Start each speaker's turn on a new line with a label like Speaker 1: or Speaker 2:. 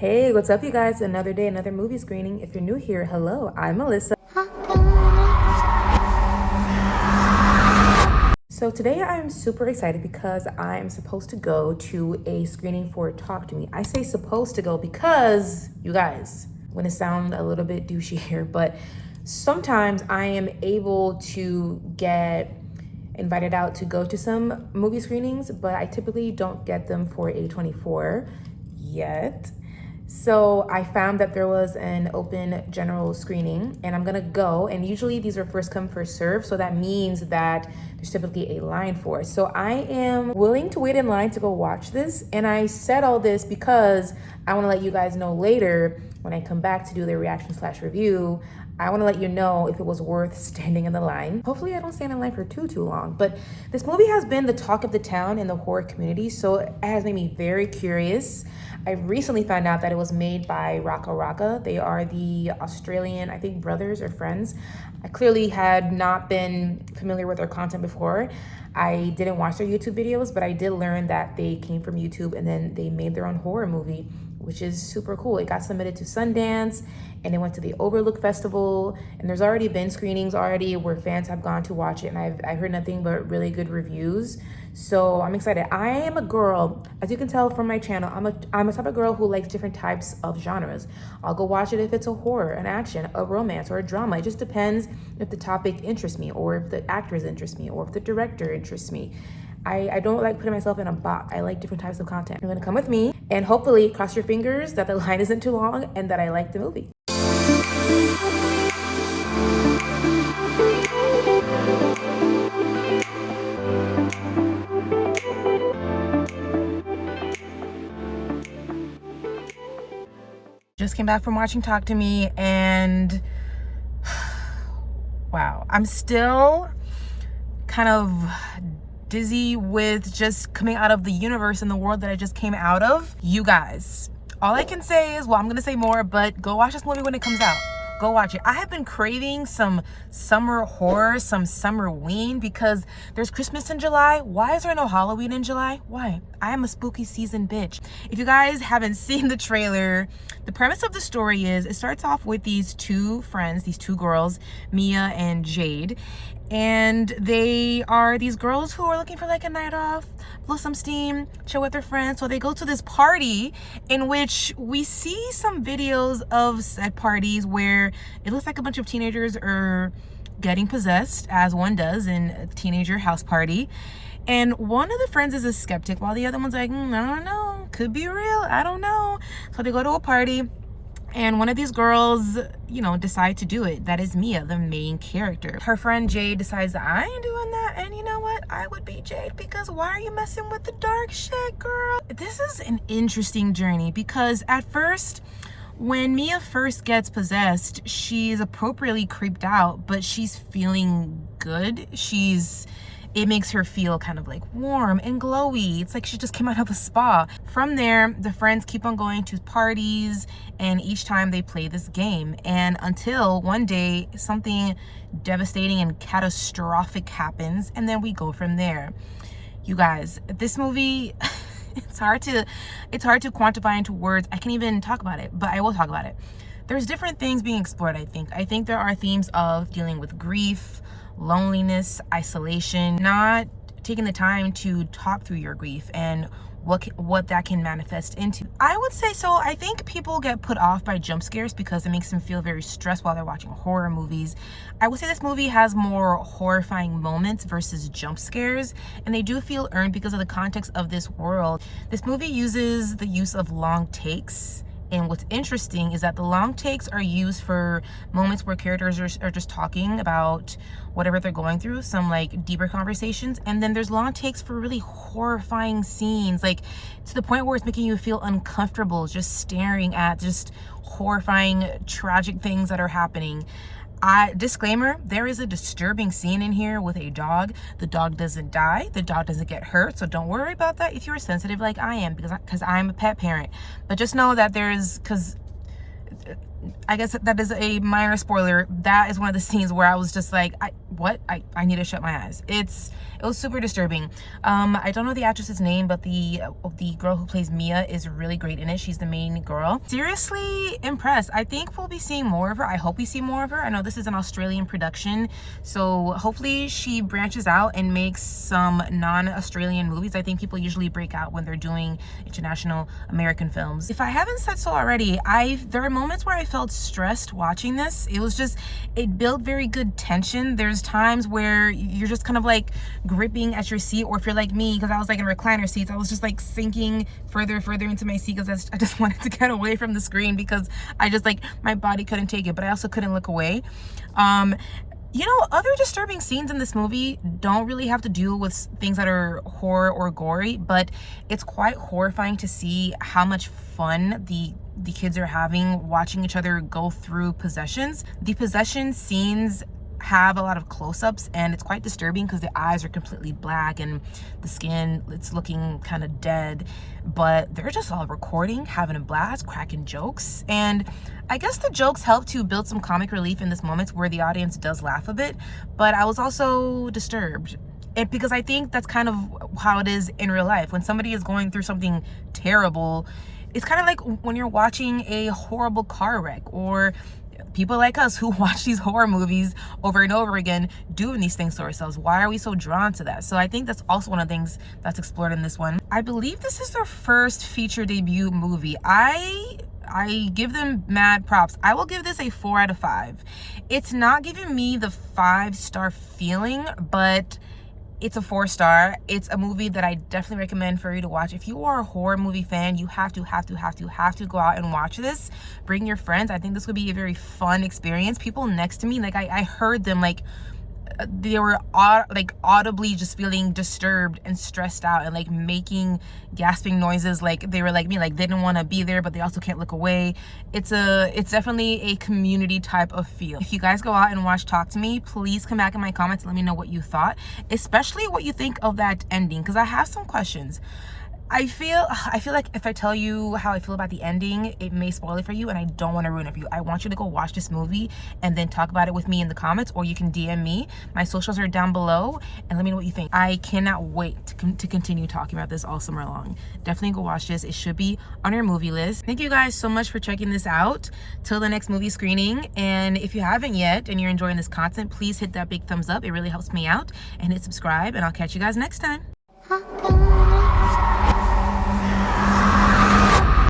Speaker 1: Hey, what's up, you guys? Another day, another movie screening. If you're new here, hello, I'm Melissa. So today I'm super excited because I'm supposed to go to a screening for Talk to Me. I say supposed to go because, you guys, I'm gonna sound a little bit douchey here, but sometimes I am able to get invited out to go to some movie screenings, but I typically don't get them for A24 yet. So I found that there was an open general screening and I'm gonna go, and usually these are first come first serve, so that means that there's typically a line for it. So I am willing to wait in line to go watch this, and I said all this because I want to let you guys know later when I come back to do the reaction slash review. I want to let you know if it was worth standing in the line. Hopefully I don't stand in line for too long, but this movie has been the talk of the town in the horror community, so it has made me very curious. I recently found out that it was made by RackaRacka. They are the Australian, I think, brothers or friends. I clearly had not been familiar with their content before. I didn't watch their YouTube videos, but I did learn that they came from YouTube and then they made their own horror movie, which is super cool. It got submitted to Sundance and it went to the Overlook Festival, and there's already been screenings already where fans have gone to watch it, and I've heard nothing but really good reviews. So I'm excited. I am a girl, as you can tell from my channel, I'm a type of girl who likes different types of genres. I'll go watch it if it's a horror, an action, a romance, or a drama. It just depends if the topic interests me, or if the actors interest me, or if the director interests me. I don't like putting myself in a box. I like different types of content. You're gonna come with me and hopefully cross your fingers that the line isn't too long and that I like the movie. Just came back from watching Talk to Me, and wow, I'm still kind of dizzy with just coming out of the universe and the world that I just came out of. You guys, all I can say is, well, I'm gonna say more, but go watch this movie when it comes out. Go watch it. I have been craving some summer horror, some summerween, because there's Christmas in July. Why is there no Halloween in July? Why? I am a spooky season bitch. If you guys haven't seen the trailer, the premise of the story is, it starts off with these two friends, these two girls, Mia and Jade. And they are these girls who are looking for like a night off, blow some steam, chill with their friends. So they go to this party in which we see some videos of said parties where it looks like a bunch of teenagers are getting possessed, as one does in a teenager house party. And one of the friends is a skeptic while the other one's like, I don't know, could be real, I don't know. So they go to a party, and one of these girls, you know, decide to do it. That is Mia, the main character. Her friend Jade decides that I ain't doing that. And you know what? I would be Jade, because why are you messing with the dark shit, girl? This is an interesting journey, because at first, when Mia first gets possessed, she's appropriately creeped out, but she's feeling good. It makes her feel kind of like warm and glowy. It's like she just came out of a spa. From there, the friends keep on going to parties, and each time they play this game. And until one day, something devastating and catastrophic happens, and then we go from there. You guys, this movie, it's hard to quantify into words. I can't even talk about it, but I will talk about it. There's different things being explored, I think. I think there are themes of dealing with grief, loneliness, isolation, not taking the time to talk through your grief and what that can manifest into. I would say so. I think people get put off by jump scares because it makes them feel very stressed while they're watching horror movies. I would say this movie has more horrifying moments versus jump scares, and they do feel earned because of the context of this world. This movie uses the use of long takes. And what's interesting is that the long takes are used for moments where characters are just talking about whatever they're going through, some like deeper conversations. And then there's long takes for really horrifying scenes, like to the point where it's making you feel uncomfortable just staring at just horrifying, tragic things that are happening. Disclaimer, there is a disturbing scene in here with a dog. The dog doesn't die, the dog doesn't get hurt, so don't worry about that if you're sensitive like I am, because I'm a pet parent. But just know that because I guess that is a minor spoiler. That is one of the scenes where I was just like, what? I need to shut my eyes. It was super disturbing. I don't know the actress's name, but the girl who plays Mia is really great in it. She's the main girl. Seriously impressed. I think we'll be seeing more of her. I hope we see more of her. I know this is an Australian production, so hopefully she branches out and makes some non-Australian movies. I think people usually break out when they're doing international American films. If I haven't said so already, there are moments where I felt stressed watching this. It built very good tension. There's times where you're just kind of like gripping at your seat, or if you're like me, because I was like in recliner seats, I was just like sinking further into my seat because I just wanted to get away from the screen because I just like, my body couldn't take it, but I also couldn't look away. You know, other disturbing scenes in this movie don't really have to do with things that are horror or gory, but it's quite horrifying to see how much fun the kids are having watching each other go through possessions. The possession scenes have a lot of close-ups, and it's quite disturbing because the eyes are completely black and the skin, it's looking kind of dead, but they're just all recording, having a blast, cracking jokes. And I guess the jokes help to build some comic relief in this moment where the audience does laugh a bit, but I was also disturbed. Because I think that's kind of how it is in real life. When somebody is going through something terrible, it's kind of like when you're watching a horrible car wreck, or people like us who watch these horror movies over and over again doing these things to ourselves. Why are we so drawn to that? So I think that's also one of the things that's explored in this one. I believe this is their first feature debut movie. I give them mad props. I will give this a 4 out of 5. It's not giving me the 5-star feeling, but it's a 4-star. It's a movie that I definitely recommend for you to watch. If you are a horror movie fan, you have to go out and watch this. Bring your friends. I think this would be a very fun experience. People next to me, like I heard them, like they were audibly just feeling disturbed and stressed out and like making gasping noises, like they were like me, like they didn't want to be there but they also can't look away. It's definitely a community type of feel. If you guys go out and watch Talk to Me, please come back in my comments and let me know what you thought, especially what you think of that ending, because I have some questions. I feel like if I tell you how I feel about the ending, it may spoil it for you, and I don't want to ruin it for you. I want you to go watch this movie and then talk about it with me in the comments, or you can DM me. My socials are down below, and let me know what you think. I cannot wait to continue talking about this all summer long. Definitely go watch this. It should be on your movie list. Thank you guys so much for checking this out. Till the next movie screening, and if you haven't yet and you're enjoying this content, please hit that big thumbs up. It really helps me out, and hit subscribe, and I'll catch you guys next time.